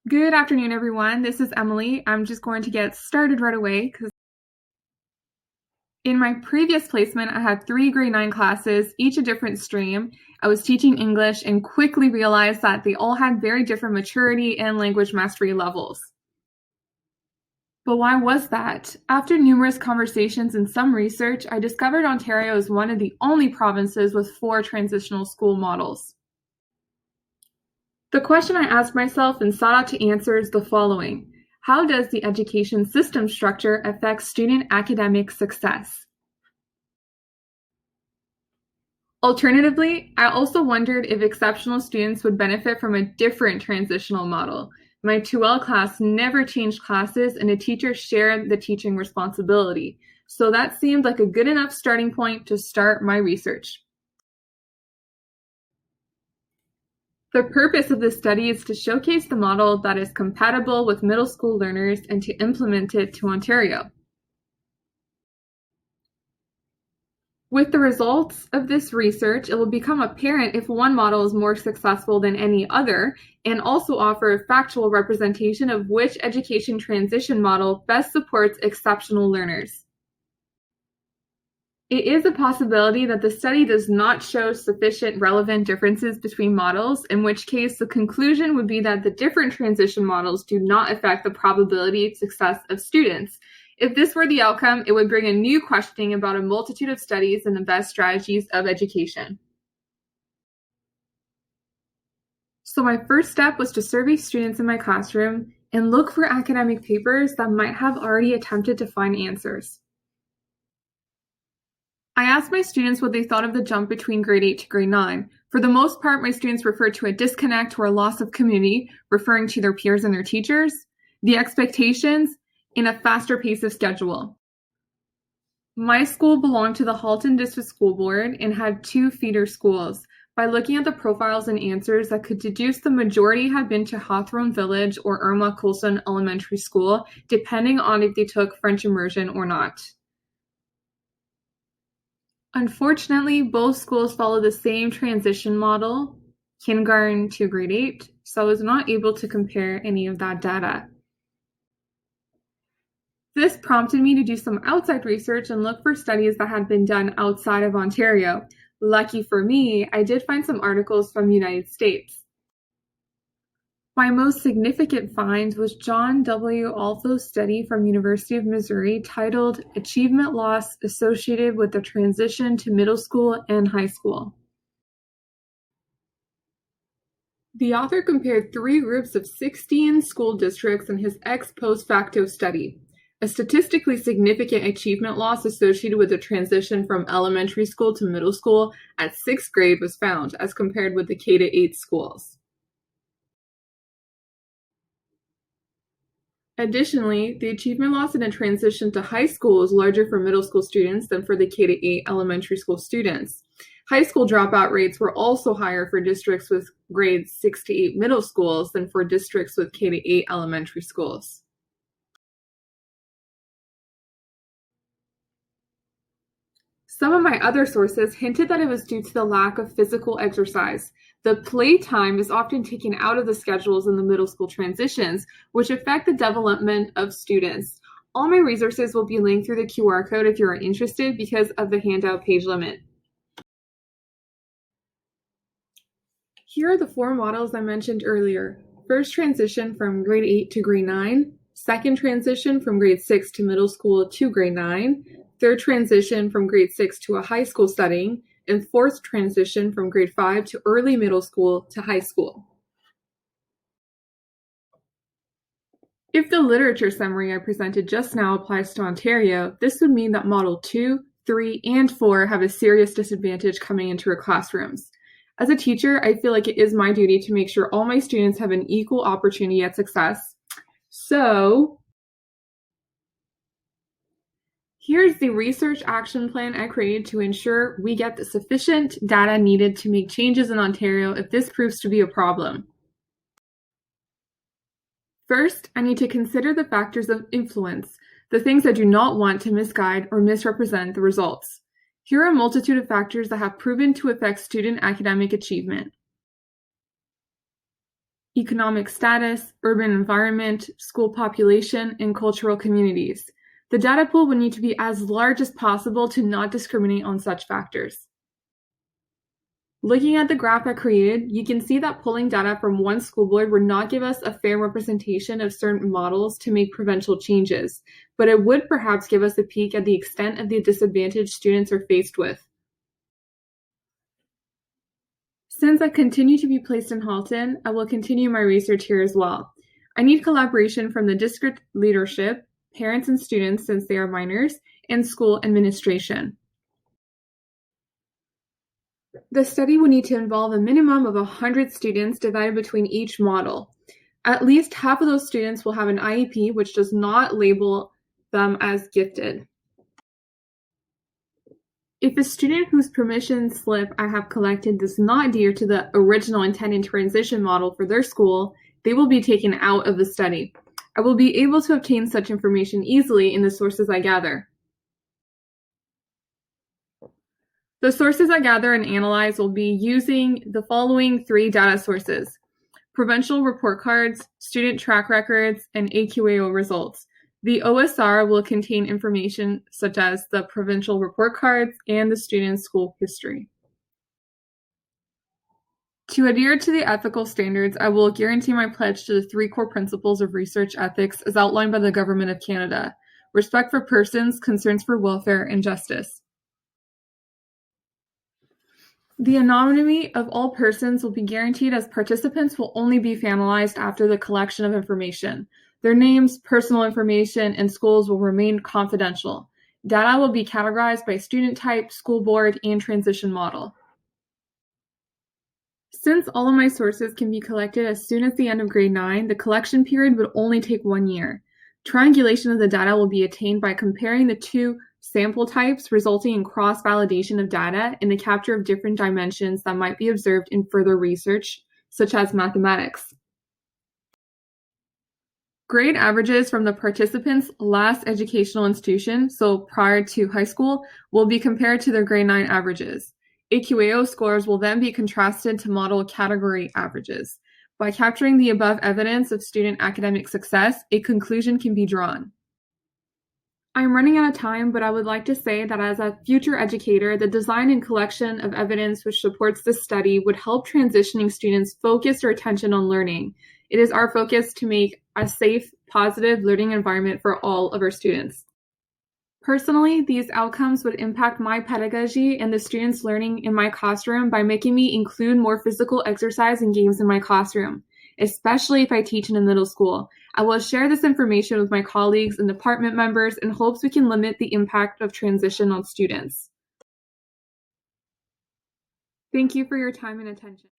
Good afternoon, everyone. This is Emily. I'm just going to get started right away because in my previous placement, I had 3 grade 9 classes, each a different stream. I was teaching English and quickly realized that they all had very different maturity and language mastery levels. But why was that? After numerous conversations and some research, I discovered Ontario is one of the only provinces with 4 transitional school models. The question I asked myself and sought out to answer is the following. How does the education system structure affect student academic success? Alternatively, I also wondered if exceptional students would benefit from a different transitional model. My 2L class never changed classes and the teachers shared the teaching responsibility. So that seemed like a good enough starting point to start my research. The purpose of this study is to showcase the model that is compatible with middle school learners and to implement it to Ontario. With the results of this research, it will become apparent if one model is more successful than any other, and also offer a factual representation of which education transition model best supports exceptional learners. It is a possibility that the study does not show sufficient relevant differences between models, in which case the conclusion would be that the different transition models do not affect the probability of success of students. If this were the outcome, it would bring a new questioning about a multitude of studies and the best strategies of education. So my first step was to survey students in my classroom and look for academic papers that might have already attempted to find answers. I asked my students what they thought of the jump between grade 8 to grade 9. For the most part, my students referred to a disconnect or a loss of community, referring to their peers and their teachers, the expectations, and a faster pace of schedule. My school belonged to the Halton District School Board and had 2 feeder schools. By looking at the profiles and answers, I could deduce the majority had been to Hawthorne Village or Irma Coulson Elementary School, depending on if they took French immersion or not. Unfortunately, both schools follow the same transition model, kindergarten to grade 8, so I was not able to compare any of that data. This prompted me to do some outside research and look for studies that had been done outside of Ontario. Lucky for me, I did find some articles from the United States. My most significant find was John W. Altho's study from University of Missouri titled Achievement Loss Associated with the Transition to Middle School and High School. The author compared 3 groups of 16 school districts in his ex post facto study. A statistically significant achievement loss associated with the transition from elementary school to middle school at 6th grade was found, as compared with the K-8 schools. Additionally, the achievement loss in a transition to high school is larger for middle school students than for the K-8 elementary school students. High school dropout rates were also higher for districts with grades 6 to 8 middle schools than for districts with K-8 elementary schools. Some of my other sources hinted that it was due to the lack of physical exercise. The playtime is often taken out of the schedules in the middle school transitions, which affect the development of students. All my resources will be linked through the QR code if you are interested because of the handout page limit. Here are the 4 models I mentioned earlier. First transition from grade 8 to grade 9, second transition from grade 6 to middle school to grade 9, third transition from grade 6 to a high school setting, and fourth transition from grade 5 to early middle school to high school. If the literature summary I presented just now applies to Ontario, this would mean that Model 2, 3, and 4 have a serious disadvantage coming into our classrooms. As a teacher, I feel like it is my duty to make sure all my students have an equal opportunity at success. So, here's the research action plan I created to ensure we get the sufficient data needed to make changes in Ontario if this proves to be a problem. First, I need to consider the factors of influence, the things I do not want to misguide or misrepresent the results. Here are a multitude of factors that have proven to affect student academic achievement. economic status, urban environment, school population, and cultural communities. The data pool would need to be as large as possible to not discriminate on such factors. Looking at the graph I created, you can see that pulling data from one school board would not give us a fair representation of certain models to make provincial changes, but it would perhaps give us a peek at the extent of the disadvantage students are faced with. Since I continue to be placed in Halton, I will continue my research here as well. I need collaboration from the district leadership, parents and students since they are minors, and school administration. The study will need to involve a minimum of 100 students divided between each model. At least half of those students will have an IEP which does not label them as gifted. If a student whose permission slip I have collected does not adhere to the original intent and transition model for their school, they will be taken out of the study. I will be able to obtain such information easily in the sources I gather. The sources I gather and analyze will be using the following 3 data sources: provincial report cards, student track records, and AQAO results. The OSR will contain information such as the provincial report cards and the student's school history. To adhere to the ethical standards, I will guarantee my pledge to the 3 core principles of research ethics as outlined by the Government of Canada: respect for persons, concerns for welfare, and justice. The anonymity of all persons will be guaranteed as participants will only be finalized after the collection of information. Their names, personal information, and schools will remain confidential. Data will be categorized by student type, school board, and transition model. Since all of my sources can be collected as soon as the end of grade 9, the collection period would only take 1 year. Triangulation of the data will be attained by comparing the 2 sample types, resulting in cross-validation of data and the capture of different dimensions that might be observed in further research, such as mathematics. Grade averages from the participants' last educational institution, so prior to high school, will be compared to their grade 9 averages. AQAO scores will then be contrasted to model category averages. By capturing the above evidence of student academic success, a conclusion can be drawn. I'm running out of time, but I would like to say that as a future educator, the design and collection of evidence which supports this study would help transitioning students focus their attention on learning. It is our focus to make a safe, positive learning environment for all of our students. Personally, these outcomes would impact my pedagogy and the students' learning in my classroom by making me include more physical exercise and games in my classroom, especially if I teach in a middle school. I will share this information with my colleagues and department members in hopes we can limit the impact of transition on students. Thank you for your time and attention.